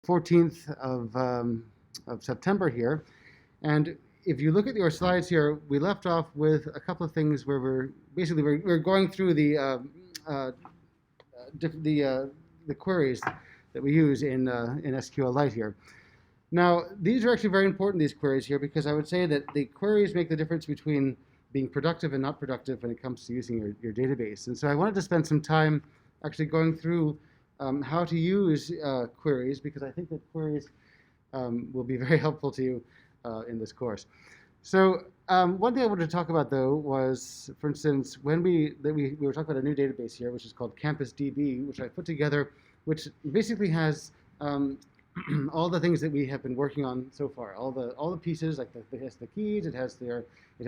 14th of September here. And if you look at your slides here, we left off with a couple of things where we're going through the queries that we use in SQLite here. Now, these are actually very important, these queries here, because I would say that the queries make the difference between being productive and not productive when it comes to using your database. And so I wanted to spend some time actually going through how to use queries, because I think that queries will be very helpful to you in this course. So one thing I wanted to talk about, though, was, for instance, when we were talking about a new database here, which is called CampusDB, which I put together, which basically has all the things that we have been working on so far, all the pieces, like it has the keys, it has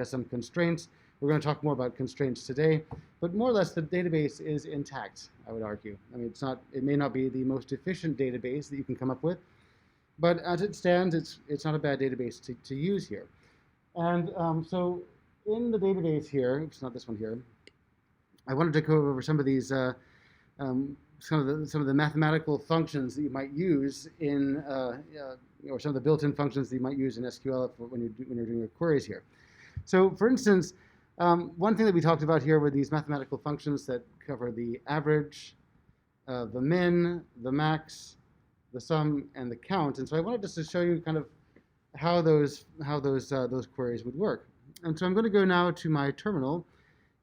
some constraints. We're going to talk more about constraints today, but more or less the database is intact, I would argue. I mean, it may not be the most efficient database that you can come up with, but as it stands, it's not a bad database to use here. And so in the database here, it's not this one here, I wanted to go over some of these some of the mathematical functions that you might use in, or some of the built-in functions that you might use in SQL when you're doing your queries here. So, for instance, one thing that we talked about here were these mathematical functions that cover the average, the min, the max, the sum, and the count. And so I wanted just to show you kind of how those queries would work. And so I'm going to go now to my terminal,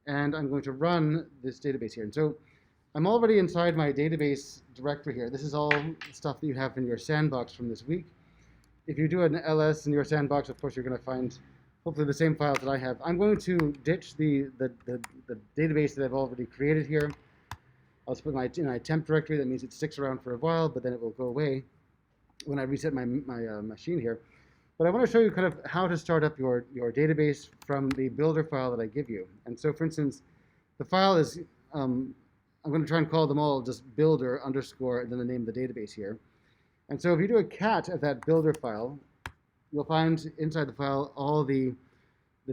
and I'm going to run this database here. And so I'm already inside my database directory here. This is all stuff that you have in your sandbox from this week. If you do an ls in your sandbox, of course, you're going to find hopefully the same files that I have. I'm going to ditch the database that I've already created here. I'll just put in my temp directory. That means it sticks around for a while, but then it will go away when I reset my machine here. But I want to show you kind of how to start up your database from the builder file that I give you. And so, for instance, the file is I'm going to try and call them all just builder underscore and then the name of the database here. And so if you do a cat of that builder file, you'll find inside the file all the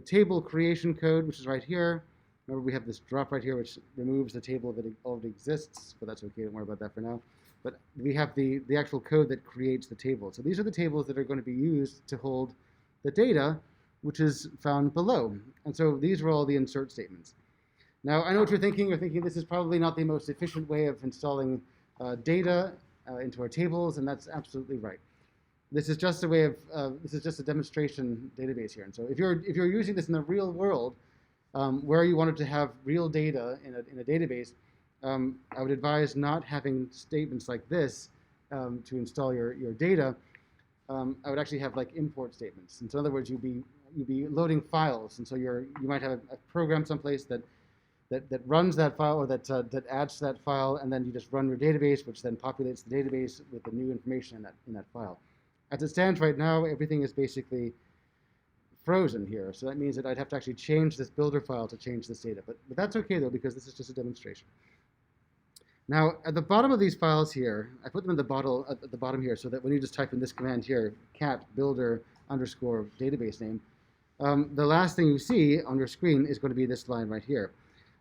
table creation code, which is right here. Remember, we have this drop right here, which removes the table that already exists, but that's okay, don't worry about that for now. But we have the actual code that creates the table. So these are the tables that are going to be used to hold the data, which is found below. And so these are all the insert statements. Now, I know what you're thinking. You're thinking this is probably not the most efficient way of installing data into our tables, and that's absolutely right. This is just a way of this is just a demonstration database here. And so if you're using this in the real world, where you wanted to have real data in a database, I would advise not having statements like this to install your data. I would actually have like import statements. And so in other words, you'd be loading files, and so you might have a program someplace that runs that file, or that adds to that file, and then you just run your database, which then populates the database with the new information in that file. As it stands right now, everything is basically frozen here. So that means that I'd have to actually change this builder file to change this data. But that's okay, though, because this is just a demonstration. Now, at the bottom of these files here, I put them at the bottom here so that when you just type in this command here, cat builder underscore database name, the last thing you see on your screen is going to be this line right here.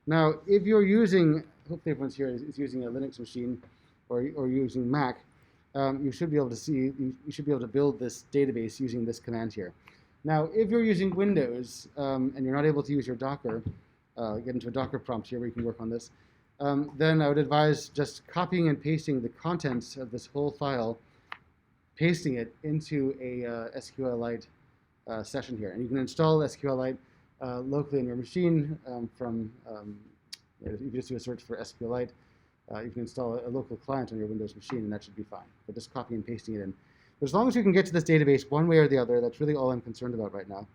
Now, if you're using, hopefully everyone's here is using a Linux machine or using Mac, you should be able to see, you should be able to build this database using this command here. Now, if you're using Windows and you're not able to use your Docker, get into a Docker prompt here where you can work on this, then I would advise just copying and pasting the contents of this whole file, pasting it into a SQLite session here. And you can install SQLite locally on your machine if you just do a search for SQLite, you can install a local client on your Windows machine, and that should be fine. But just copy and pasting it in. But as long as you can get to this database one way or the other, that's really all I'm concerned about right now.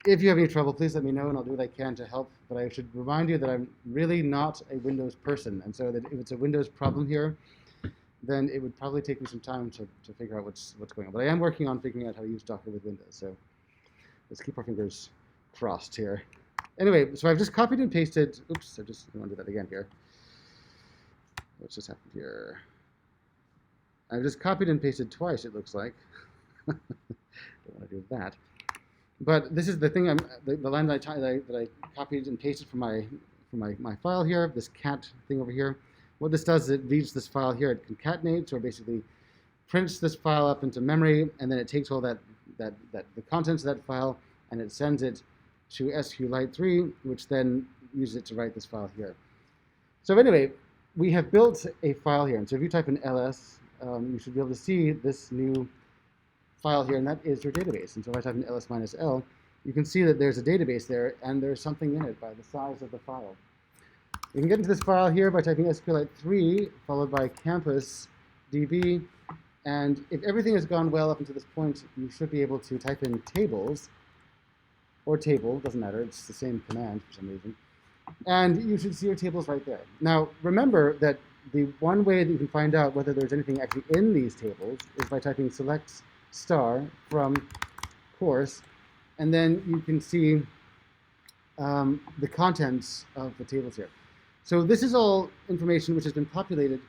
If you have any trouble, please let me know, and I'll do what I can to help. But I should remind you that I'm really not a Windows person, and so that if it's a Windows problem here, then it would probably take me some time to figure out what's going on. But I am working on figuring out how to use Docker with Windows, so let's keep our fingers crossed here. Anyway, so I've just copied and pasted. Oops, I want to do that again here. What's just happened here? I've just copied and pasted twice, it looks like. Don't want to do that. But this is the thing, the line that I copied and pasted from my file here, this cat thing over here. What this does is it reads this file here, it concatenates, or basically prints this file up into memory, and then it takes all the contents of that file and it sends it to SQLite3, which then uses it to write this file here. So anyway, we have built a file here, and so if you type in ls, you should be able to see this new file here, and that is your database. And so if I type in ls-l, you can see that there's a database there, and there's something in it by the size of the file. You can get into this file here by typing SQLite3 followed by campus db, and if everything has gone well up until this point, you should be able to type in tables, or table, doesn't matter, it's the same command for some reason, and you should see your tables right there. Now, remember that the one way that you can find out whether there's anything actually in these tables is by typing select star from course, and then you can see the contents of the tables here. So this is all information which has been populated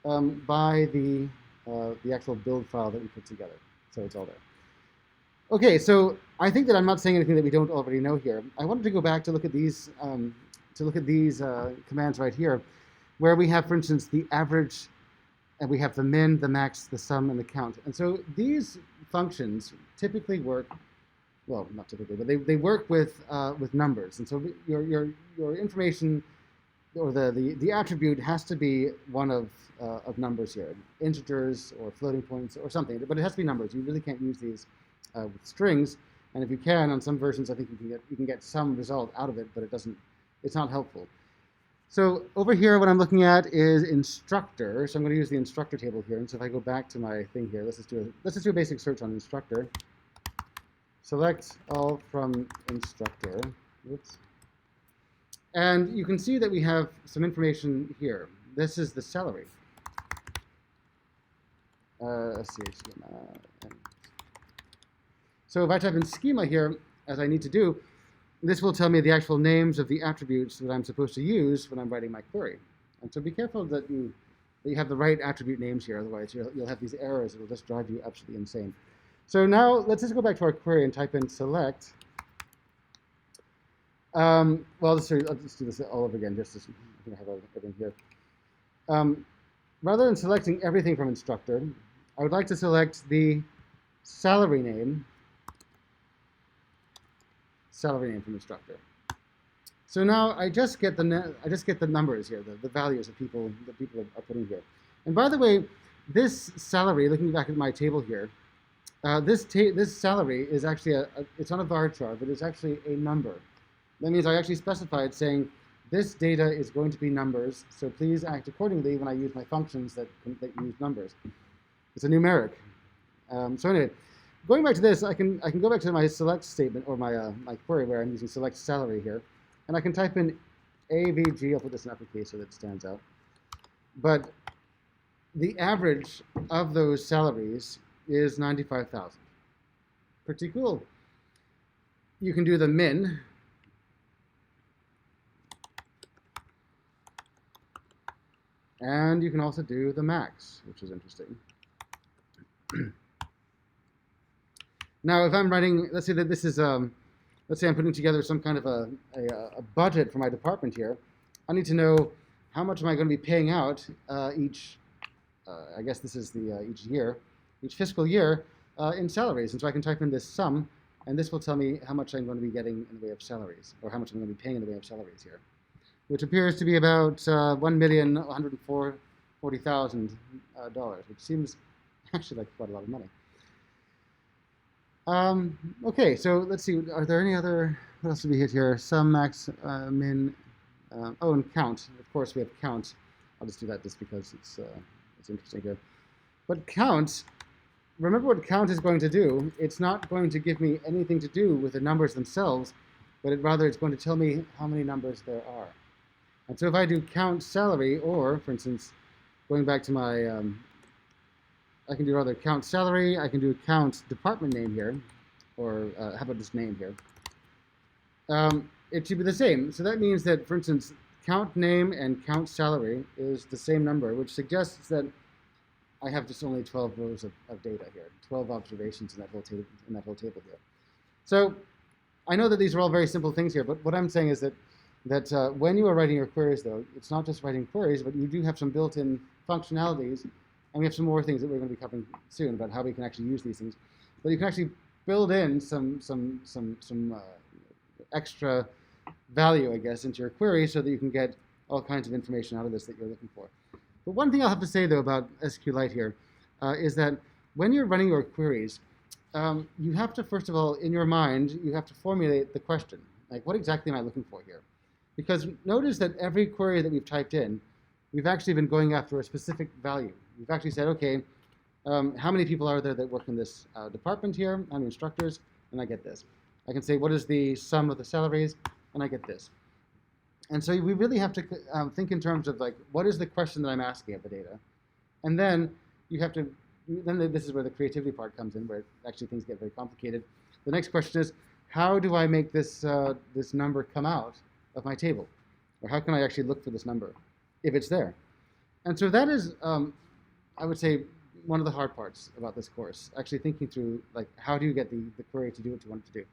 by the actual build file that we put together. So it's all there. Okay, so I think that I'm not saying anything that we don't already know here. I wanted to go back to look at these commands right here, where we have, for instance, the average, and we have the min, the max, the sum, and the count. And so these functions typically work, well, not typically, but they work with numbers. And so your information, or the attribute, has to be one of numbers here, integers or floating points or something, but it has to be numbers. You really can't use these with strings, and if you can, on some versions, I think you can get some result out of it, but it's not helpful. So over here, what I'm looking at is instructor. So I'm going to use the instructor table here. And so if I go back to my thing here, let's just do a basic search on instructor. Select all from instructor. Oops. And you can see that we have some information here. This is the salary. Let's see. So if I type in schema here, as I need to do, this will tell me the actual names of the attributes that I'm supposed to use when I'm writing my query. And so be careful that you have the right attribute names here, otherwise you'll have these errors that will just drive you absolutely insane. So now let's just go back to our query and type in select. Well, I'll just do this all over again, just as I think I have everything here. Rather than selecting everything from instructor, I would like to select the salary name from instructor. So now I just get the numbers here, the values that people are putting here. And by the way, this salary, looking back at my table here, this salary is actually it's on a bar chart, but it's actually a number. That means I actually specified saying this data is going to be numbers, so please act accordingly when I use my functions that use numbers. It's a numeric. So anyway, going back to this, I can go back to my select statement, or my query where I'm using select salary here, and I can type in AVG. I'll put this in uppercase so that it stands out. But the average of those salaries is 95,000. Pretty cool. You can do the min. And you can also do the max, which is interesting. Now, if I'm writing, let's say that this is, let's say I'm putting together some kind of a budget for my department here. I need to know how much am I going to be paying out each, I guess this is each fiscal year in salaries. And so I can type in this sum, and this will tell me how much I'm going to be getting in the way of salaries, or how much I'm going to be paying in the way of salaries here, which appears to be about $1,140,000, which seems actually like quite a lot of money. Okay, so let's see. Are there any other? What else did we hit here? Sum, max, min. Oh, and count. Of course, we have count. I'll just do that just because it's interesting here. But count. Remember what count is going to do. It's not going to give me anything to do with the numbers themselves, but rather it's going to tell me how many numbers there are. And so if I do count salary, or for instance, going back to my I can do rather count salary, I can do count department name here, or how about just name here? It should be the same. So that means that, for instance, count name and count salary is the same number, which suggests that I have just only 12 rows of data here, 12 observations in that whole table here. So I know that these are all very simple things here, but what I'm saying is that when you are writing your queries, though, it's not just writing queries, but you do have some built-in functionalities. And we have some more things that we're going to be covering soon about how we can actually use these things. But you can actually build in some extra value, I guess, into your query so that you can get all kinds of information out of this that you're looking for. But one thing I'll have to say, though, about SQLite here is that when you're running your queries, you have to, first of all, in your mind, you have to formulate the question. Like, what exactly am I looking for here? Because notice that every query that we've typed in, we've actually been going after a specific value. We've actually said, okay, how many people are there that work in this department here? How many instructors? And I get this. I can say, what is the sum of the salaries? And I get this. And so we really have to think in terms of, like, what is the question that I'm asking of the data? And then you have to, then this is where the creativity part comes in, where actually things get very complicated. The next question is, how do I make this, this number come out of my table? Or how can I actually look for this number if it's there? And so that is, I would say, one of the hard parts about this course, actually thinking through, like, how do you get the query to do what you want it to do?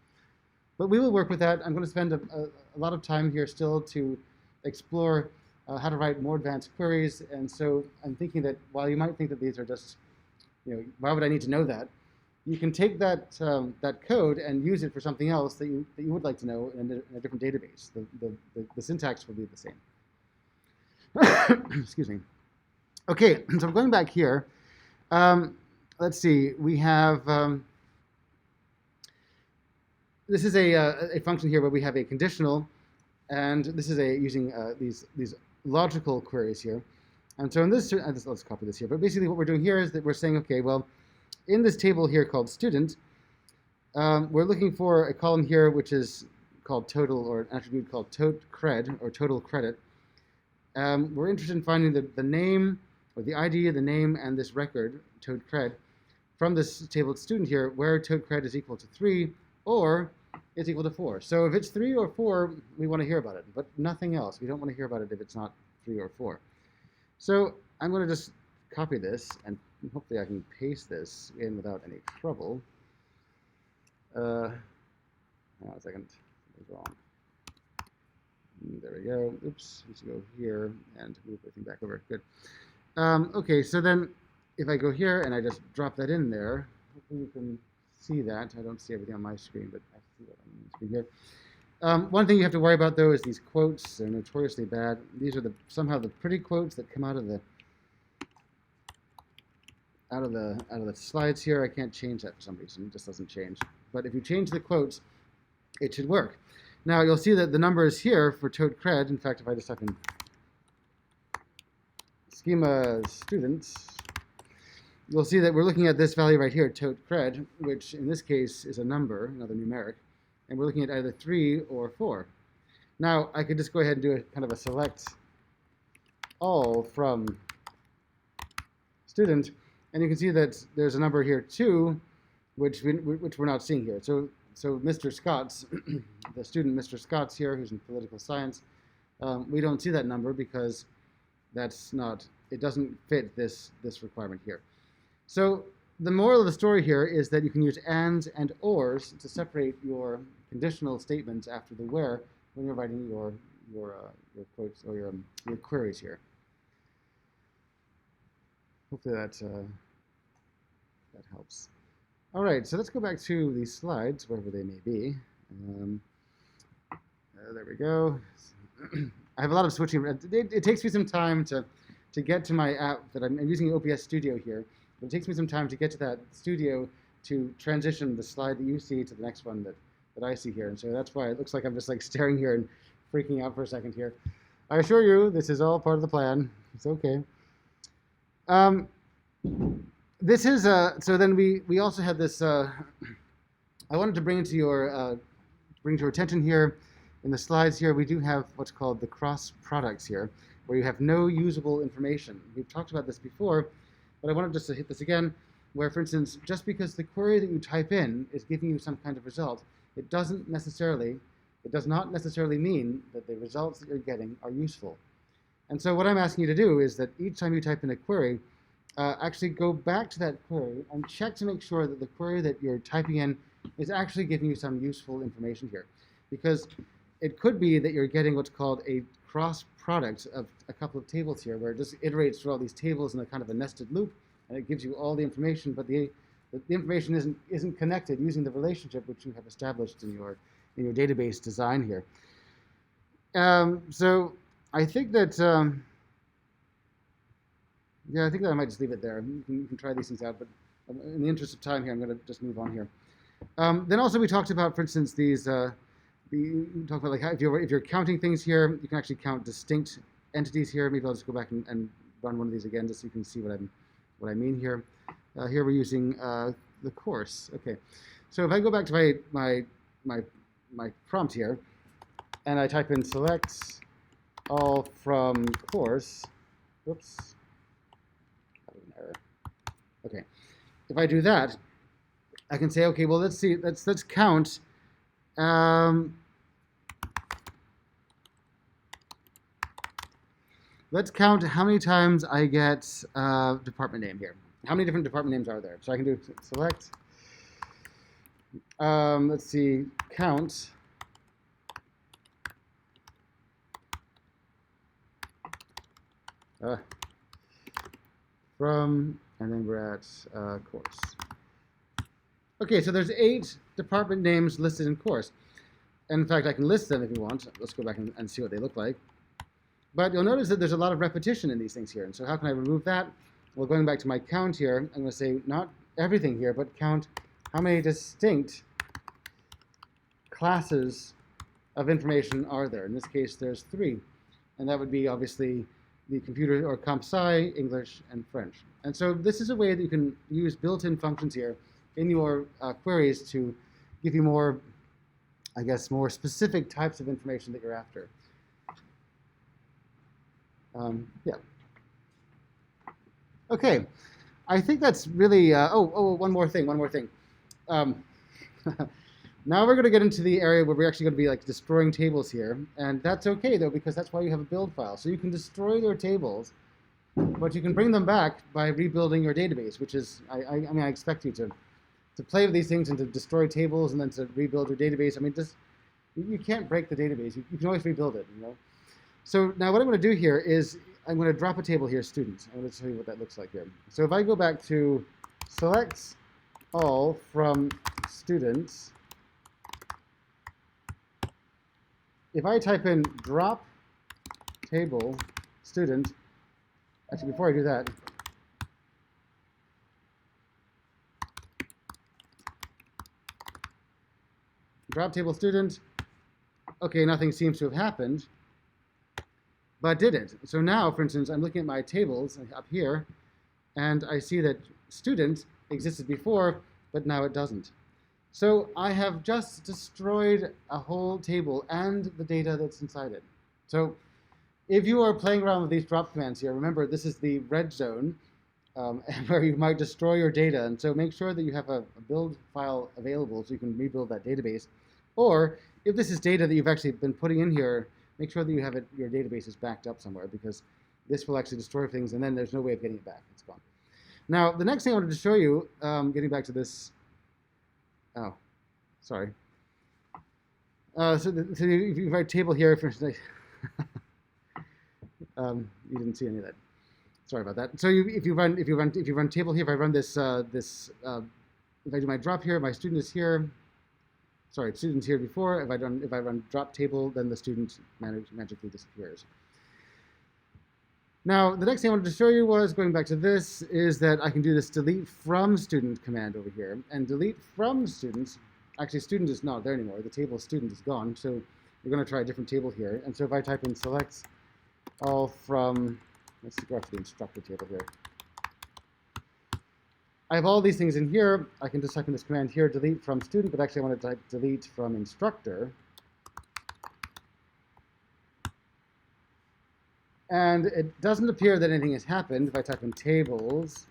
But we will work with that. I'm going to spend a lot of time here still to explore how to write more advanced queries. And so I'm thinking that while you might think that these are just, why would I need to know that? You can take that, that code and use it for something else that you would like to know in a different database. The syntax will be the same. Excuse me. Okay, so going back here, let's see. We have, this is a function here where we have a conditional, and this is using these logical queries here. And so in this, let's copy this here. But basically what we're doing here is that we're saying, okay, well, in this table here called student, we're looking for a column here which is called total, or an attribute called cred, or total credit. We're interested in finding the name, or the ID, the name, and this record, cred, from this table student here, where cred is equal to 3, or it's equal to 4. So if it's 3 or 4, we want to hear about it, but nothing else. We don't want to hear about it if it's not 3 or 4. So I'm going to just copy this, and hopefully I can paste this in without any trouble. Hang on a second. Something's wrong. There we go. Oops. Need to go here and move everything back over. Good. Okay, so then if I go here and I just drop that in there, hopefully you can see that. I don't see everything on my screen, but I see that on the screen here. One thing you have to worry about, though, is these quotes. They're notoriously bad. These are somehow the pretty quotes that come out of the slides here. I can't change that for some reason. It just doesn't change. But if you change the quotes, it should work. Now you'll see that the number is here for cred. In fact, if I just type in schema students, you'll see that we're looking at this value right here, cred, which in this case is a number, another numeric, and we're looking at either 3 or 4. Now I could just go ahead and do a kind of a select all from student, and you can see that there's a number here 2, which we're not seeing here. So Mr. Scott's, the student Mr. Scott's here, who's in political science, we don't see that number because it doesn't fit this requirement here. So the moral of the story here is that you can use ands and ors to separate your conditional statements after the where when you're writing your quotes or your queries here. Hopefully that helps. All right, so let's go back to these slides, wherever they may be. There we go. I have a lot of switching. It takes me some time to get to my app that I'm using OPS Studio here. But it takes me some time to get to that studio to transition the slide that you see to the next one that I see here. And so that's why it looks like I'm just like staring here and freaking out for a second here. I assure you, this is all part of the plan. It's okay. This is, so then we also had this, I wanted to bring to your attention here in the slides here, we do have what's called the cross products here, where you have no usable information. We've talked about this before, but I wanted just to hit this again, where, for instance, just because the query that you type in is giving you some kind of result, it does not necessarily mean that the results that you're getting are useful. And so what I'm asking you to do is that each time you type in a query, actually go back to that query and check to make sure that the query that you're typing in is actually giving you some useful information here. Because it could be that you're getting what's called a cross product of a couple of tables here, where it just iterates through all these tables in a kind of a nested loop, and it gives you all the information, but the information isn't connected using the relationship which you have established in your database design here. So I think that yeah, I think that I might just leave it there. You can try these things out, but in the interest of time here, I'm going to just move on here. Then also we talked about, for instance, these. We talked about like how if you're counting things here, you can actually count distinct entities here. Maybe I'll just go back and run one of these again, just so you can see what I mean here. Here we're using the course. Okay, so if I go back to my prompt here, and I type in select all from course. Whoops. Error. Okay, if I do that, I can say, okay, well, let's see, let's count. Let's count how many times I get department name here. How many different department names are there? So I can do select. Let's see, count. From, and then we're at course. Okay, so there's 8 department names listed in course. And in fact, I can list them if you want. Let's go back and see what they look like. But you'll notice that there's a lot of repetition in these things here. And so how can I remove that? Well, going back to my count here, I'm going to say not everything here, but count how many distinct classes of information are there. In this case, there's 3. And that would be obviously the computer or comp sci, English, and French. And so this is a way that you can use built-in functions here in your queries to give you more, I guess, more specific types of information that you're after. Yeah. Okay, I think that's really, one more thing. Now we're going to get into the area where we're actually going to be like destroying tables here, and that's okay though, because that's why you have a build file. So you can destroy your tables, but you can bring them back by rebuilding your database, which is, I mean, I expect you to play with these things and to destroy tables and then to rebuild your database. I mean, just, you can't break the database. You can always rebuild it, you know. So now what I'm going to do here is I'm going to drop a table here, students. I'm going to show you what that looks like here. So if I go back to select all from students, if I type in drop table student, actually before I do that, drop table student, okay, nothing seems to have happened, but did it? So now, for instance, I'm looking at my tables up here, and I see that student existed before, but now it doesn't. So I have just destroyed a whole table and the data that's inside it. So if you are playing around with these drop commands here, remember this is the red zone where you might destroy your data. And so make sure that you have a build file available so you can rebuild that database. Or if this is data that you've actually been putting in here, make sure that you have it, your database is backed up somewhere, because this will actually destroy things and then there's no way of getting it back. It's gone. Now, the next thing I wanted to show you, getting back to this, oh, sorry. So if you write table here, for instance, you didn't see any of that. Sorry about that. So if you run table here, if I run this if I do my drop here, my student is here. Sorry, student's here before. If I run drop table, then the student magically disappears. Now, the next thing I wanted to show you was, going back to this, is that I can do this delete from student command over here. And delete from students, actually student is not there anymore. The table student is gone. So we're going to try a different table here. And so if I type in select all from, let's go to the instructor table here. I have all these things in here. I can just type in this command here, delete from student, but actually I want to type delete from instructor. And it doesn't appear that anything has happened. If I type in tables,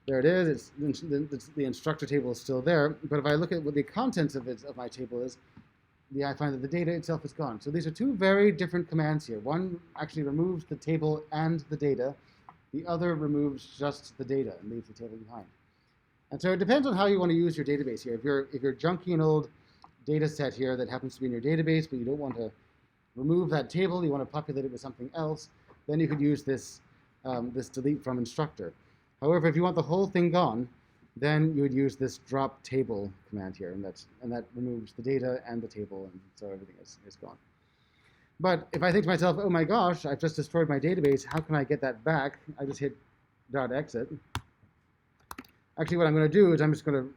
there it is. The instructor table is still there. But if I look at what the contents of my table is, I find that the data itself is gone. So these are two very different commands here. One actually removes the table and the data. The other removes just the data and leaves the table behind. And so it depends on how you want to use your database here. If you're junky an old data set here that happens to be in your database, but you don't want to remove that table, you want to populate it with something else, then you could use this this delete from instructor. However, if you want the whole thing gone, then you would use this drop table command here, and that removes the data and the table, and so everything is gone. But if I think to myself, oh my gosh, I've just destroyed my database, how can I get that back? I just hit .exit. Actually, what I'm going to do is I'm just going to,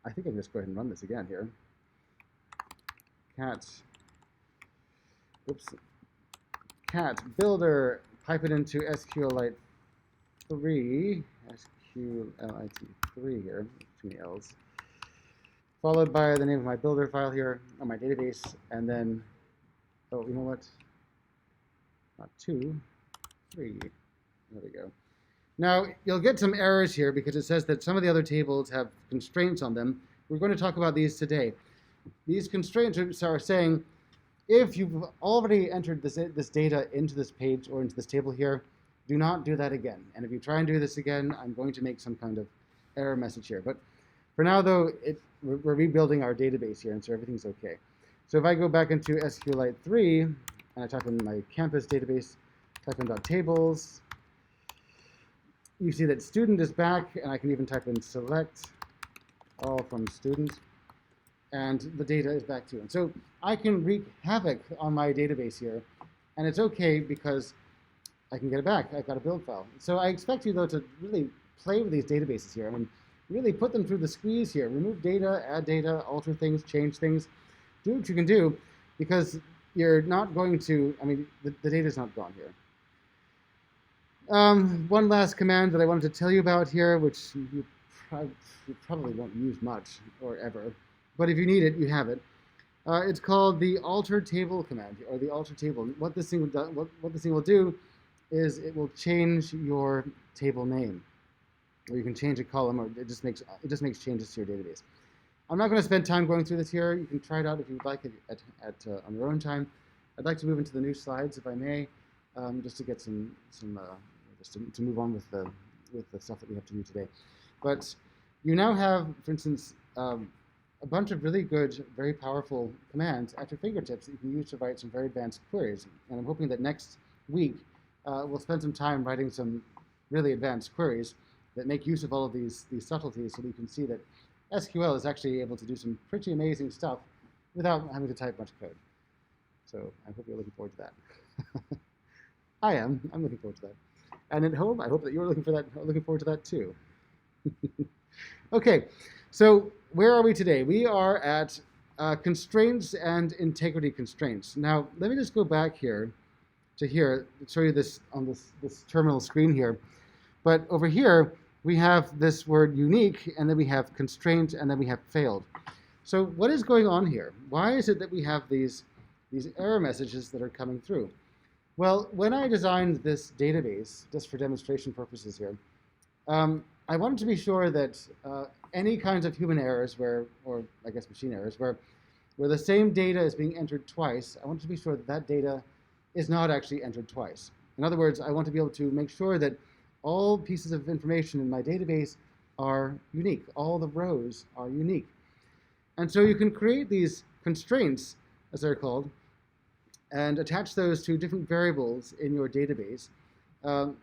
I think I can just go ahead and run this again here. Cat builder, pipe it into SQLite 3, SQLite 3 here, between the L's, followed by the name of my builder file here on my database, and then, oh, you know what? Not 2, 3. There we go. Now, you'll get some errors here because it says that some of the other tables have constraints on them. We're going to talk about these today. These constraints are saying, if you've already entered this data into this page or into this table here, do not do that again. And if you try and do this again, I'm going to make some kind of error message here. But for now, though, we're rebuilding our database here, and so everything's OK. So if I go back into SQLite 3, and I type in my campus database, type in .tables, you see that student is back, and I can even type in select all from student, and the data is back too. And so I can wreak havoc on my database here, and it's OK because I can get it back. I've got a build file. So I expect you, though, to really play with these databases here. I mean, really put them through the squeeze here. Remove data, add data, alter things, change things. Do what you can do, because you're not going to, I mean, the data is not gone here. One last command that I wanted to tell you about here, which you probably won't use much or ever, but if you need it, you have it. It's called the alter table command, or the alter table. What this thing will do is it will change your table name, or you can change a column, or it just makes changes to your database. I'm not going to spend time going through this here. You can try it out if you'd like on your own time. I'd like to move into the new slides, if I may, just to get to move on with the stuff that we have to do today. But you now have, for instance, a bunch of really good, very powerful commands at your fingertips that you can use to write some very advanced queries. And I'm hoping that next week we'll spend some time writing some really advanced queries that make use of all of these subtleties, so that you can see that SQL is actually able to do some pretty amazing stuff without having to type much code. So I hope you're looking forward to that. I am. I'm looking forward to that. And at home, I hope that you're looking forward to that too. Okay, so where are we today? We are at constraints and integrity constraints. Now, let me just go back here to show you this on this terminal screen here. But over here, we have this word unique, and then we have constraint, and then we have failed. So what is going on here? Why is it that we have these error messages that are coming through? Well, when I designed this database, just for demonstration purposes here, I wanted to be sure that any kinds of human errors, or I guess machine errors, where the same data is being entered twice, I want to be sure that that data is not actually entered twice. In other words, I want to be able to make sure that all pieces of information in my database are unique. All the rows are unique. And so you can create these constraints, as they're called, and attach those to different variables in your database,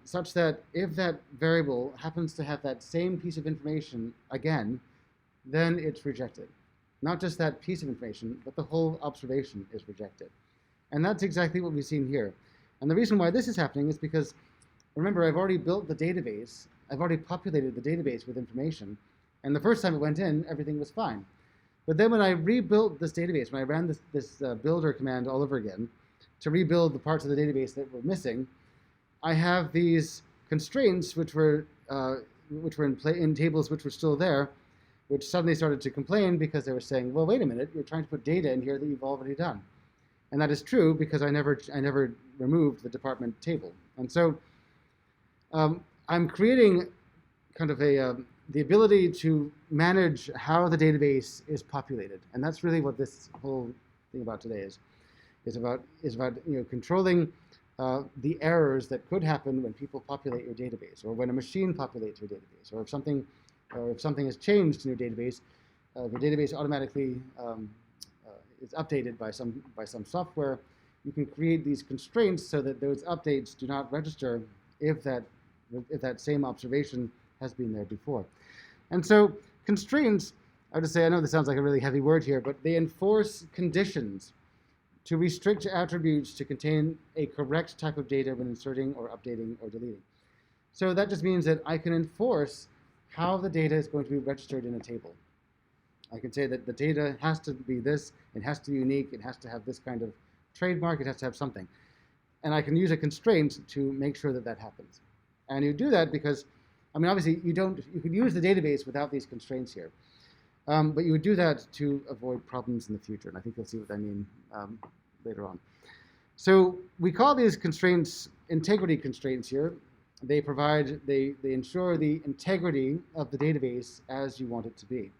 such that if that variable happens to have that same piece of information again, then it's rejected. Not just that piece of information, but the whole observation is rejected. And that's exactly what we've seen here. And the reason why this is happening is because, remember, I've already built the database. I've already populated the database with information. And the first time it went in, everything was fine. But then when I rebuilt this database, when I ran this builder command all over again to rebuild the parts of the database that were missing, I have these constraints which were in tables which were still there, which suddenly started to complain because they were saying, well, wait a minute, you're trying to put data in here that you've already done. And that is true because I never removed the department table. And so I'm creating kind of the ability to manage how the database is populated. And that's really what this whole thing about today is about controlling the errors that could happen when people populate your database, or when a machine populates your database, or if something has changed in your database, the database automatically is updated by some software. You can create these constraints so that those updates do not register if that same observation has been there before. And so constraints, I would say, I know this sounds like a really heavy word here, but they enforce conditions to restrict attributes to contain a correct type of data when inserting or updating or deleting. So that just means that I can enforce how the data is going to be registered in a table. I can say that the data has to be this, it has to be unique, it has to have this kind of trademark, it has to have something. And I can use a constraint to make sure that that happens. And you do that because, I mean, obviously you could use the database without these constraints here. But you would do that to avoid problems in the future. And I think you'll see what I mean later on. So we call these constraints integrity constraints here. They ensure the integrity of the database as you want it to be.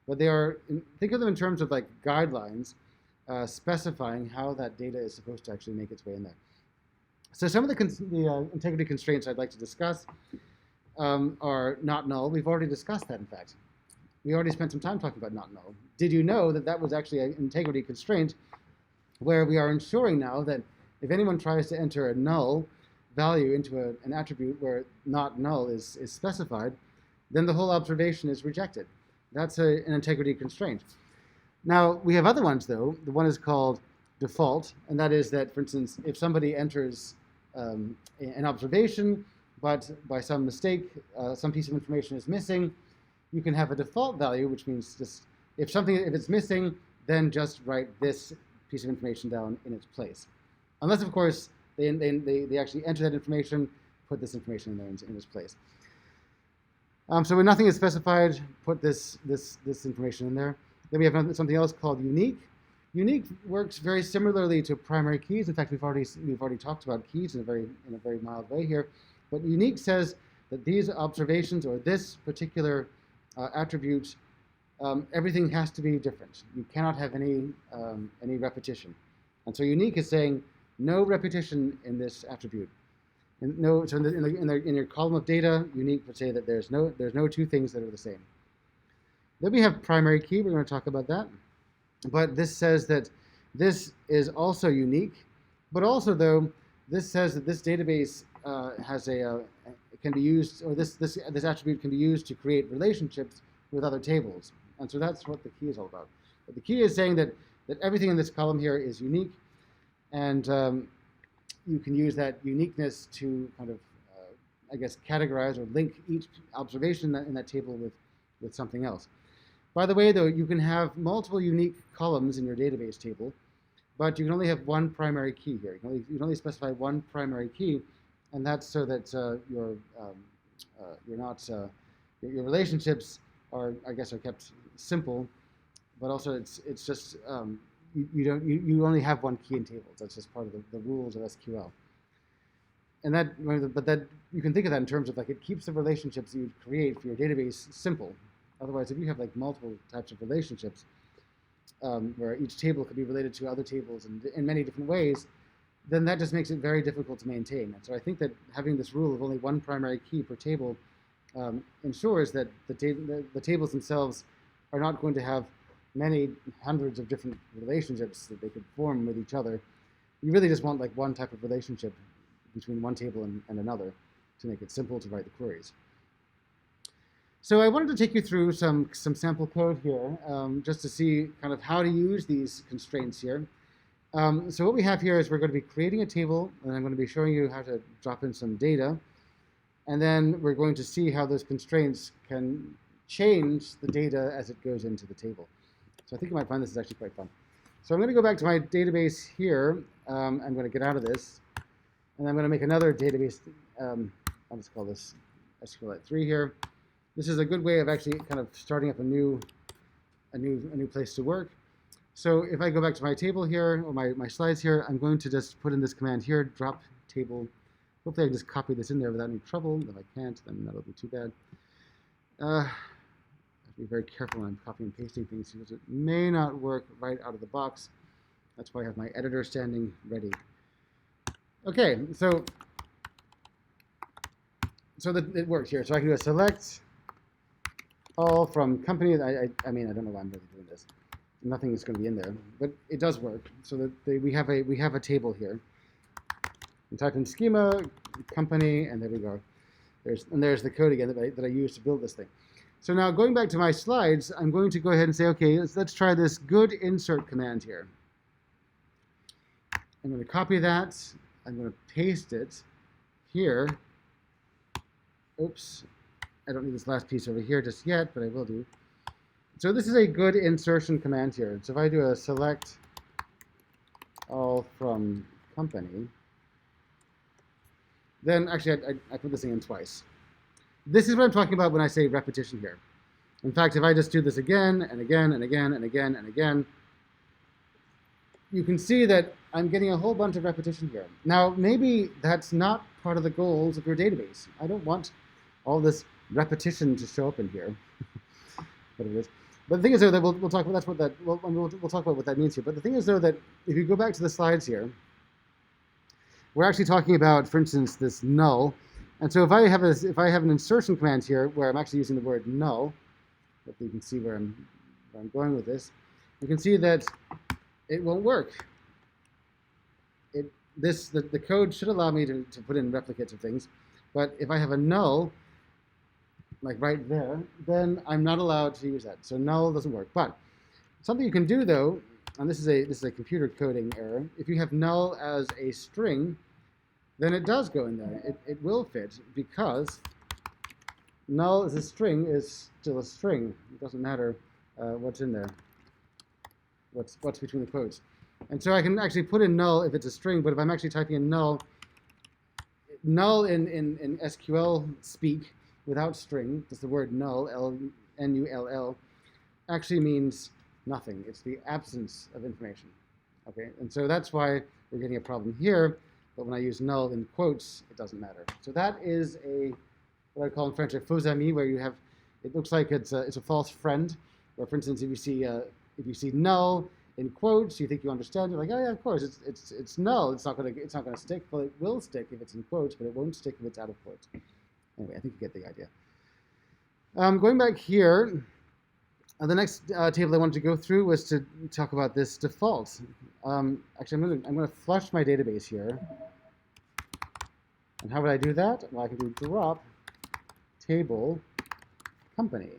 But they are, think of them in terms of like guidelines specifying how that data is supposed to actually make its way in there. So some of the integrity constraints I'd like to discuss are not null. We've already discussed that, in fact. We already spent some time talking about not null. Did you know that that was actually an integrity constraint where we are ensuring now that if anyone tries to enter a null value into an attribute where not null is specified, then the whole observation is rejected. That's an integrity constraint. Now, we have other ones, though. The one is called default, and that is that, for instance, if somebody enters an observation, but by some mistake, some piece of information is missing, you can have a default value, which means just if it's missing, then just write this piece of information down in its place. Unless, of course, they actually enter that information, put this information in there in its place. So when nothing is specified, put this information in there. Then we have something else called unique. Unique works very similarly to primary keys. In fact, we've already talked about keys in a very mild way here. But unique says that these observations or this particular attribute, everything has to be different. You cannot have any repetition. And so unique is saying no repetition in this attribute. And no, so in your column of data, unique would say that there's no two things that are the same. Then we have primary key. We're going to talk about that. But this says that this is also unique. But also, though, this says that this database can be used, or this attribute can be used to create relationships with other tables. And so that's what the key is all about. But the key is saying that everything in this column here is unique, and you can use that uniqueness to kind of, I guess, categorize or link each observation in that table with something else. By the way, though, you can have multiple unique columns in your database table, but you can only have one primary key here. You can only specify one primary key, and that's so that your relationships are kept simple, but also it's just you only have one key in tables. That's just part of the rules of SQL. And that you can think of that in terms of like it keeps the relationships that you create for your database simple. Otherwise, if you have like multiple types of relationships where each table could be related to other tables in many different ways, then that just makes it very difficult to maintain. And so I think that having this rule of only one primary key per table ensures that the tables themselves are not going to have many hundreds of different relationships that they could form with each other. You really just want like one type of relationship between one table and another to make it simple to write the queries. So I wanted to take you through some sample code here just to see kind of how to use these constraints here. So what we have here is we're going to be creating a table, and I'm going to be showing you how to drop in some data. And then we're going to see how those constraints can change the data as it goes into the table. So I think you might find this is actually quite fun. So I'm going to go back to my database here. I'm going to get out of this, and I'm going to make another database. I'll just call this SQLite3 here. This is a good way of actually kind of starting up a new place to work. So if I go back to my table here, or my slides here, I'm going to just put in this command here, drop table. Hopefully I can just copy this in there without any trouble. If I can't, then that'll be too bad. I have to be very careful when I'm copying and pasting things because it may not work right out of the box. That's why I have my editor standing ready. Okay, so that it works here. So I can do a select all from company. I mean, I don't know why I'm really doing this. Nothing is going to be in there, but it does work. So that we have a table here. And type in schema company, and there we go. There's the code again that I used to build this thing. So now going back to my slides, I'm going to go ahead and say, okay, let's try this good insert command here. I'm going to copy that. I'm going to paste it here. Oops, I don't need this last piece over here just yet, but I will do. So this is a good insertion command here. So if I do a select all from company, then actually I put this thing in twice. This is what I'm talking about when I say repetition here. In fact, if I just do this again and again and again and again and again, you can see that I'm getting a whole bunch of repetition here. Now, maybe that's not part of the goals of your database. I don't want all this repetition to show up in here. But it is. But the thing is, though, that we'll talk about we'll talk about what that means here. But the thing is, though, that if you go back to the slides here, we're actually talking about, for instance, this null. And so if I have an insertion command here where I'm actually using the word null, hopefully you can see where I'm going with this, you can see that it won't work. The code should allow me to put in replicates of things, but if I have a null, like right there, then I'm not allowed to use that. So null doesn't work. But something you can do though, and this is a computer coding error, if you have null as a string, then it does go in there. It will fit because null as a string is still a string. It doesn't matter what's in there, what's between the quotes. And so I can actually put in null if it's a string, but if I'm actually typing in null in SQL speak without string, just the word null, N-U-L-L, actually means nothing. It's the absence of information. Okay, and so that's why we're getting a problem here. But when I use null in quotes, it doesn't matter. So that is what I call in French a faux ami, where you have, it looks like it's a false friend. Where, for instance, if you see null in quotes, you think you understand. You're like, oh yeah, of course, it's null. It's not gonna stick. Well, it will stick if it's in quotes, but it won't stick if it's out of quotes. Anyway, I think you get the idea. Going back here, the next table I wanted to go through was to talk about this default. Actually, I'm gonna flush my database here. And how would I do that? Well, I can do drop table company.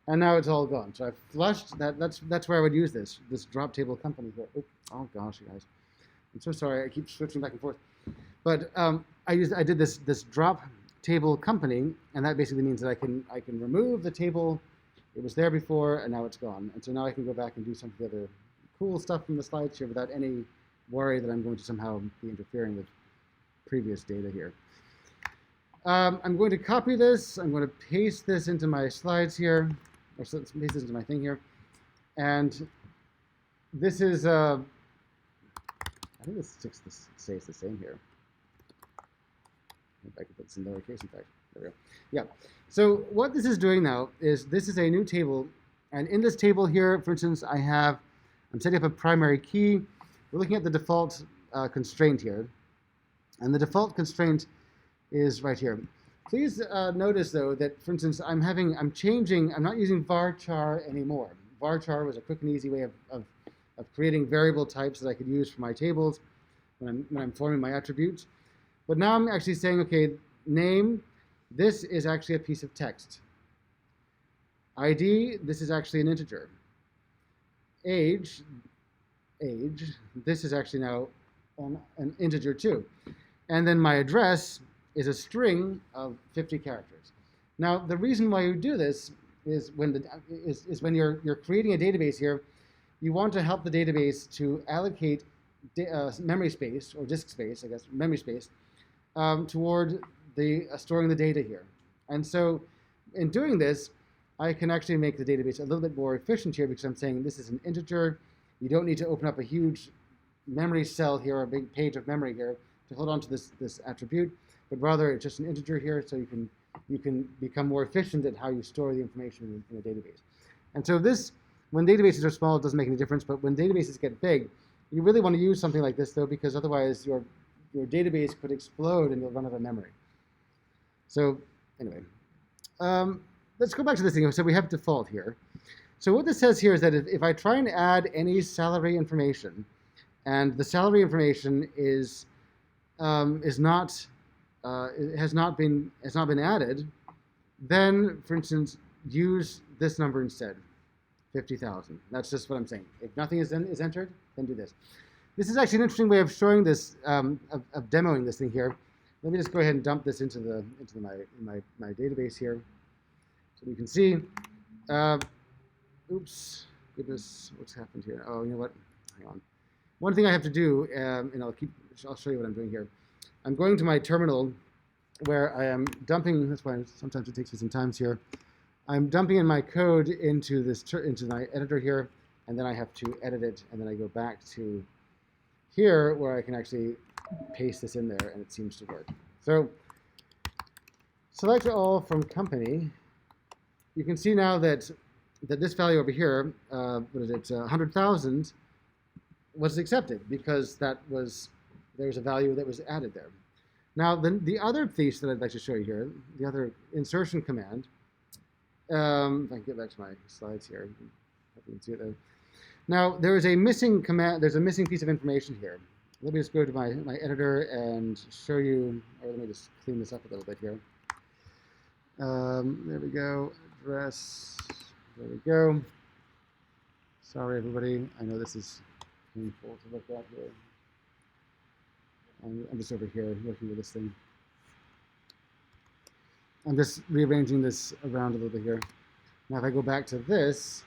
And now it's all gone. So I've flushed that. That's where I would use this drop table company here. Oh gosh, you guys, I'm so sorry. I keep switching back and forth. But I did this drop table company, and that basically means that I can remove the table. It was there before, and now it's gone. And so now I can go back and do some of the other cool stuff from the slides here without any worry that I'm going to somehow be interfering with previous data here. I'm going to copy this. I'm going to paste this into my slides here, or so let's paste this into my thing here. And this is, I think this stays the same here. I could put some lowercase, in fact. There we go. Yeah. So what this is doing now is this is a new table. And in this table here, for instance, I'm setting up a primary key. We're looking at the default constraint here. And the default constraint is right here. Please notice, though, that, for instance, I'm not using varchar anymore. Varchar was a quick and easy way of creating variable types that I could use for my tables when I'm forming my attributes. But now I'm actually saying, okay, name, this is actually a piece of text. ID, this is actually an integer. Age, this is actually now an integer too. And then my address is a string of 50 characters. Now, the reason why you do this is when you're creating a database here, you want to help the database to allocate memory space, or disk space, I guess, memory space, toward storing the data here. And so in doing this, I can actually make the database a little bit more efficient here because I'm saying this is an integer. You don't need to open up a huge memory cell here, or a big page of memory here to hold on to this attribute, but rather it's just an integer here, so you can become more efficient at how you store the information in a database. And so this, when databases are small, it doesn't make any difference, but when databases get big, you really want to use something like this, though, because otherwise your database could explode and you'll run out of memory. So anyway, let's go back to this thing. So we have default here. So what this says here is that if I try and add any salary information, and the salary information is is not has not been added, then, for instance, use this number instead, 50,000. That's just what I'm saying. If nothing is entered, then do this. This is actually an interesting way of showing this, of demoing this thing here. Let me just go ahead and dump this into my database here, so you can see. Oops, goodness, what's happened here? Oh, you know what? Hang on. One thing I have to do, and I'll show you what I'm doing here. I'm going to my terminal where I am dumping. That's why sometimes it takes me some time here. I'm dumping in my code into my editor here, and then I have to edit it, and then I go back to here where I can actually paste this in there, and it seems to work. So select all from company. You can see now that this value over here, what is it, 100,000, was accepted because there was a value that was added there. Now, the other piece that I'd like to show you here, the other insertion command, if I can get back to my slides here, you can see it there. Now, there is a missing command. There's a missing piece of information here. Let me just go to my editor and show you, or let me just clean this up a little bit here. There we go. Address. There we go. Sorry, everybody. I know this is painful to look at here. I'm just over here working with this thing. I'm just rearranging this around a little bit here. Now, if I go back to this,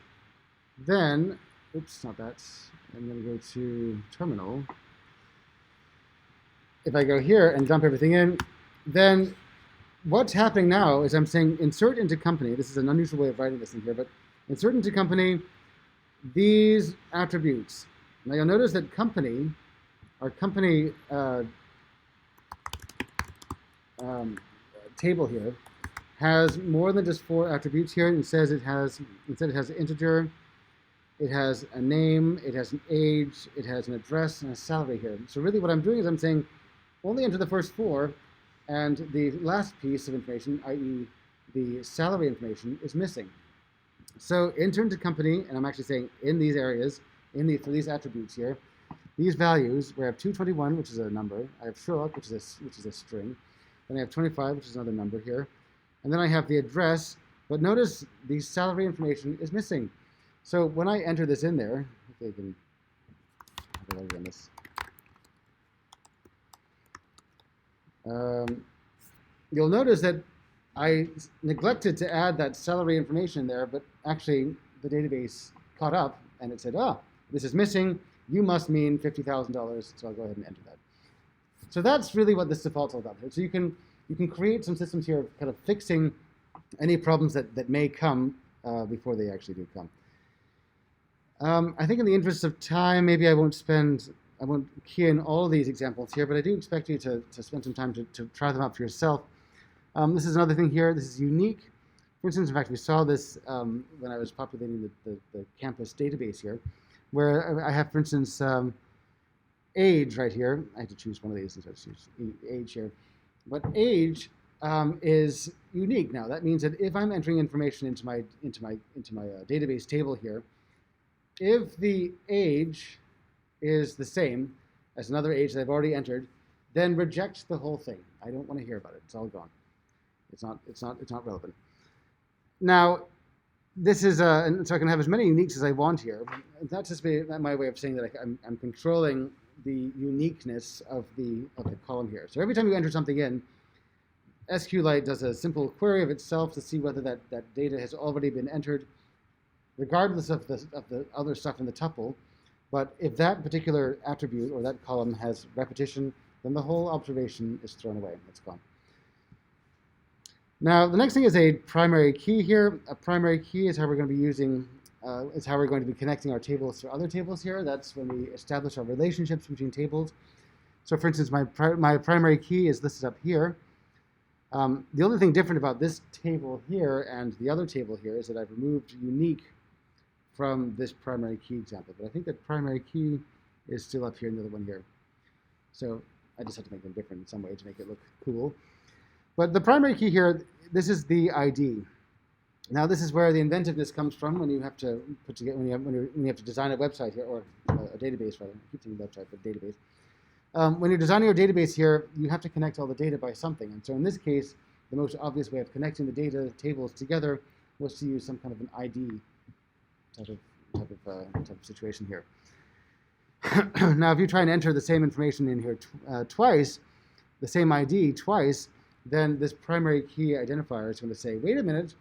then, oops, not that. I'm going to go to terminal. If I go here and dump everything in, then what's happening now is I'm saying insert into company. This is an unusual way of writing this in here, but insert into company these attributes. Now you'll notice that company, our company table here, has more than just 4 attributes here. It says it has an integer, it has a name, it has an age, it has an address, and a salary here. So really what I'm doing is I'm saying only enter the first 4, and the last piece of information, i.e. the salary information, is missing. So enter into company, and I'm actually saying in these areas, for these attributes here, these values, we have 221, which is a number. I have Sherlock, which is a string. Then I have 25, which is another number here. And then I have the address, but notice the salary information is missing. So when I enter this in there, if I can have a look at this. You'll notice that I neglected to add that salary information there, but actually the database caught up and it said, oh, this is missing. You must mean $50,000. So I'll go ahead and enter that. So that's really what this default's all about. So you can create some systems here kind of fixing any problems that may come before they actually do come. I think in the interest of time, maybe I won't key in all of these examples here, but I do expect you to spend some time to try them out for yourself. This is another thing here. This is unique. For instance, in fact, we saw this when I was populating the campus database here, where I have, for instance, age right here. I had to choose one of these, so I choose age here. But age is unique now. That means that if I'm entering information into my database table here, if the age is the same as another age that I've already entered, then reject the whole thing. I don't want to hear about it. It's all gone. It's not relevant. Now, this is and so I can have as many uniques as I want here. That's just my way of saying that I'm controlling the uniqueness of the column here. So every time you enter something in, SQLite does a simple query of itself to see whether that data has already been entered, regardless of the other stuff in the tuple. But if that particular attribute or that column has repetition, then the whole observation is thrown away. It's gone. Now, the next thing is a primary key here. A primary key is how we're going to be using, is how we're going to be connecting our tables to other tables here. That's when we establish our relationships between tables. So for instance, my primary key is listed up here. The only thing different about this table here and the other table here is that I've removed unique from this primary key example. But I think that primary key is still up here in the other one here. So I just have to make them different in some way to make it look cool. But the primary key here, this is the ID. Now this is where the inventiveness comes from when you have to put together, when you have to design a website here, or a database rather. I keep saying website, but database. When you're designing your database here, you have to connect all the data by something. And so in this case, the most obvious way of connecting the data tables together was to use some kind of an ID type of situation here. Now, if you try and enter the same information in here twice, the same ID twice, then this primary key identifier is going to say, wait a minute,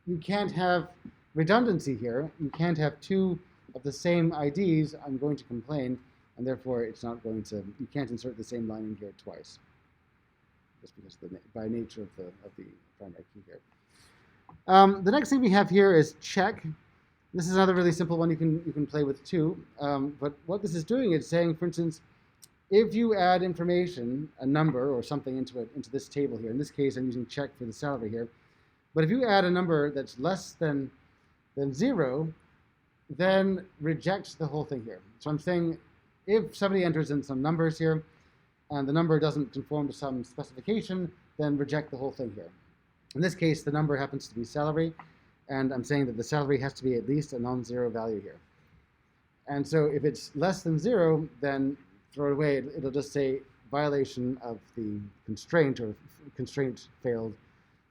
you can't have redundancy here. You can't have two of the same IDs. I'm going to complain, and therefore it's not going to, you can't insert the same line in here twice, just because by nature of the primary key here. The next thing we have here is check. This is another really simple one you can play with too. But what this is doing is saying, for instance, if you add information, a number or something into this table here, in this case I'm using check for the salary here, but if you add a number that's less than 0, then reject the whole thing here. So I'm saying if somebody enters in some numbers here and the number doesn't conform to some specification, then reject the whole thing here. In this case, the number happens to be salary, and I'm saying that the salary has to be at least a non-zero value here. And so if it's less than 0, then throw it away. It'll just say violation of the constraint, or constraint failed,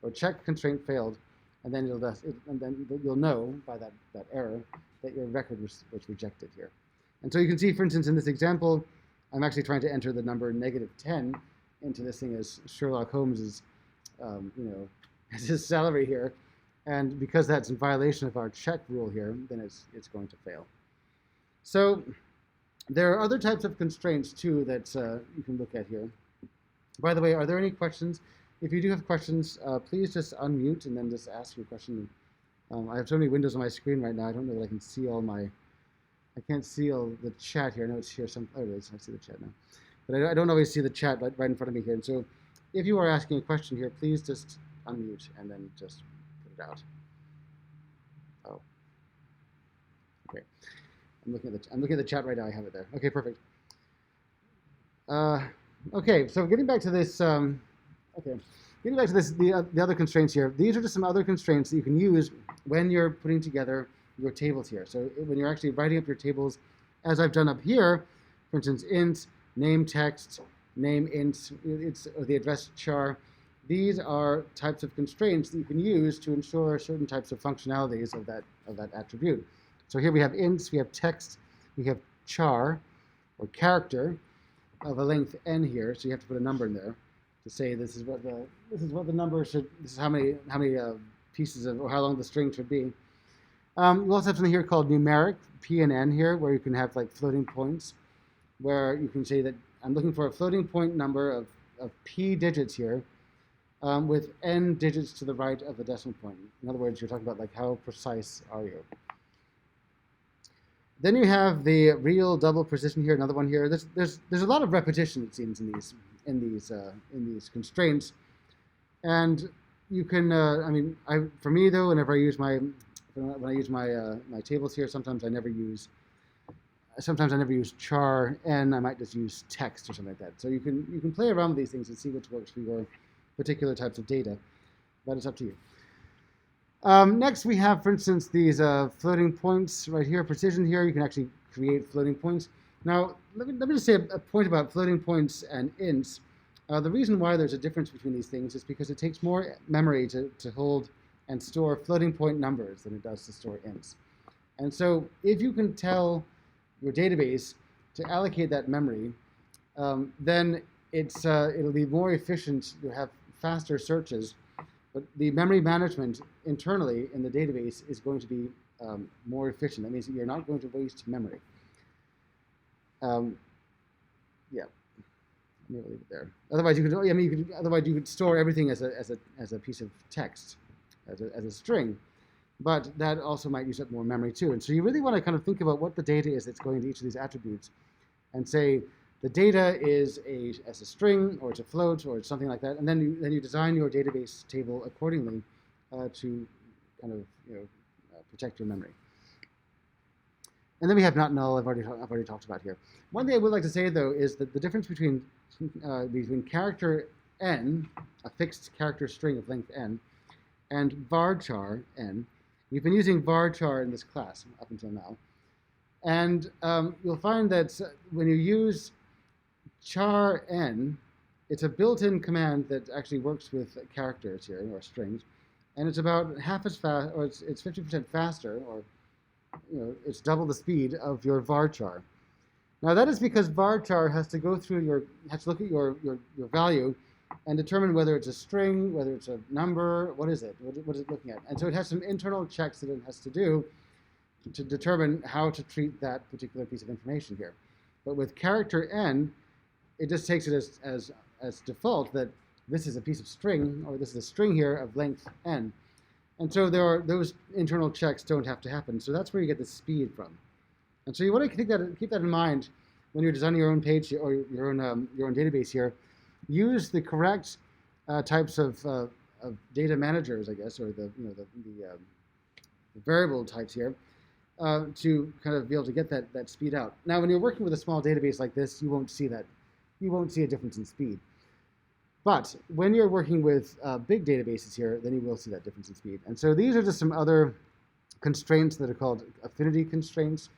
or check constraint failed, and then you'll know by that error that your record was rejected here. And so you can see, for instance, in this example, I'm actually trying to enter the number -10 into this thing as Sherlock Holmes's, as his salary here, and because that's in violation of our check rule here, then it's going to fail. So there are other types of constraints too that you can look at here. By the way, are there any questions? If you do have questions, please just unmute and then just ask your question. I have so many windows on my screen right now. I don't know that I can see all my. I can't see all the chat here. I know it's here. Oh, it is. I see the chat now. But I don't always see the chat right in front of me here. And so if you are asking a question here, please just unmute and then just put it out. Oh. Okay. I'm looking at the chat right now. I have it there. Okay, perfect. Okay, so getting back to this. Getting back to this, the other constraints here. These are just some other constraints that you can use when you're putting together your tables here. So when you're actually writing up your tables, as I've done up here, for instance, int, name text, name int, or the address char. These are types of constraints that you can use to ensure certain types of functionalities of that attribute. So here we have ints, we have text, we have char, or character, of a length n here. So you have to put a number in there to say this is what the number should. This is how many pieces of, or how long the string should be. You also have something here called numeric, p and n here, where you can have like floating points, where you can say that I'm looking for a floating point number of p digits here, with n digits to the right of the decimal point. In other words, you're talking about like how precise are you. Then you have the real double precision here. Another one here. There's a lot of repetition, it seems, in these constraints, and you can. For me though, whenever I use my my tables here, sometimes I never use char n. I might just use text or something like that. So you can play around with these things and see which works for your particular types of data. But it's up to you. Next, we have, for instance, these floating points right here, precision here. You can actually create floating points. Now, let me just say a point about floating points and ints. The reason why there's a difference between these things is because it takes more memory to hold and store floating point numbers than it does to store ints. And so if you can tell your database to allocate that memory, then it'll be more efficient. You'll have faster searches. But the memory management internally in the database is going to be more efficient. That means that you're not going to waste memory. Yeah, I'm going to leave it there. Otherwise, you could store everything as a piece of text, as a string, but that also might use up more memory too. And so you really want to kind of think about what the data is that's going to each of these attributes, and say the data is as a string, or it's a float, or it's something like that, and then you design your database table accordingly to kind of protect your memory. And then we have not null. I've already talked about here. One thing I would like to say though is that the difference between character n, a fixed character string of length n, and varchar n. We've been using varchar in this class up until now, and you'll find that when you use char n, it's a built-in command that actually works with characters here, or strings, and it's about half as fast, or it's 50% faster, or it's double the speed of your varchar. Now that is because varchar has to go through has to look at your value and determine whether it's a string, whether it's a number, what is it looking at? And so it has some internal checks that it has to do to determine how to treat that particular piece of information here. But with character n, it just takes it as default that this is a piece of string, or this is a string here of length n. And so those internal checks don't have to happen. So that's where you get the speed from. And so you want to keep that in mind when you're designing your own page or your own database here. Use the correct types of data managers, I guess, or the variable types here to kind of be able to get that speed out. Now, when you're working with a small database like this, you won't see that. You won't see a difference in speed. But when you're working with big databases here, then you will see that difference in speed. And so these are just some other constraints that are called affinity constraints.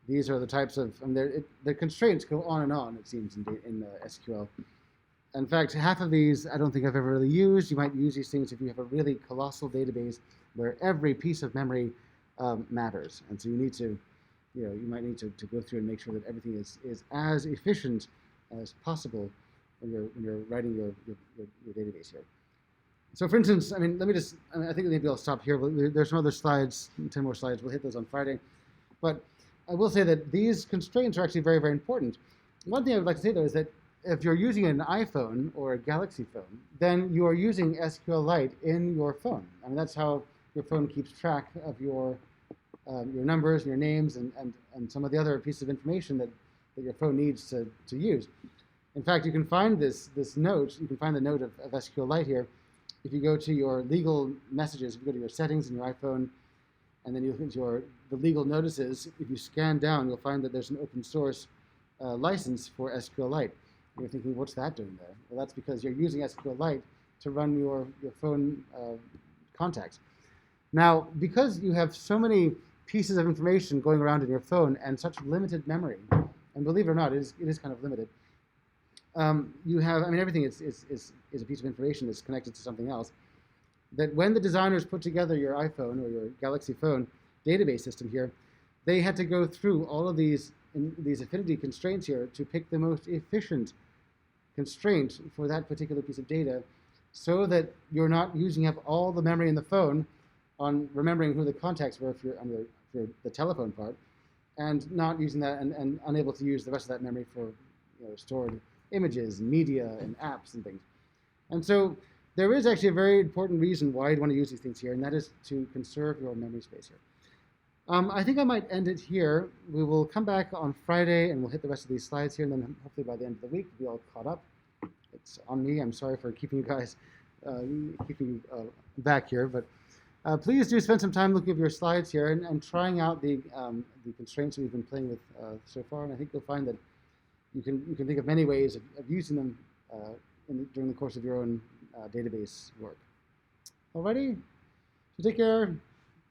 These are the types of, the constraints go on and on, it seems, in SQL. In fact, half of these I don't think I've ever really used. You might use these things if you have a really colossal database where every piece of memory matters. And so you need to, you might need to go through and make sure that everything is as efficient as possible when you're writing your database here. So for instance, I think maybe I'll stop here. There's some other slides, 10 more slides. We'll hit those on Friday. But I will say that these constraints are actually very, very important. One thing I would like to say, though, is that if you're using an iPhone or a Galaxy phone, then you are using SQLite in your phone. I mean, that's how your phone keeps track of your numbers, your names, and some of the other pieces of information that your phone needs to use. In fact, you can find this note. You can find the note of SQLite here. If you go to your legal messages, if you go to your settings in your iPhone, and then you look at the legal notices, if you scan down, you'll find that there's an open source license for SQLite. And you're thinking, what's that doing there? Well, that's because you're using SQLite to run your phone contacts. Now, because you have so many pieces of information going around in your phone and such limited memory, and believe it or not, it is kind of limited. You have, everything is a piece of information that's connected to something else. That when the designers put together your iPhone or your Galaxy phone database system here, they had to go through all of these affinity constraints here to pick the most efficient constraint for that particular piece of data, so that you're not using up all the memory in the phone on remembering who the contacts were for the telephone part, and not using that and unable to use the rest of that memory for stored images, media, and apps and things. And so there is actually a very important reason why you'd want to use these things here, and that is to conserve your memory space here. I think I might end it here. We will come back on Friday, and we'll hit the rest of these slides here, and then hopefully by the end of the week, we'll be all caught up. It's on me. I'm sorry for keeping you guys back here, but please do spend some time looking at your slides here and trying out the constraints that we've been playing with so far, and I think you'll find that you can think of many ways of using them during the course of your own database work. Alrighty, so take care.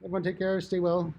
Everyone take care. Stay well.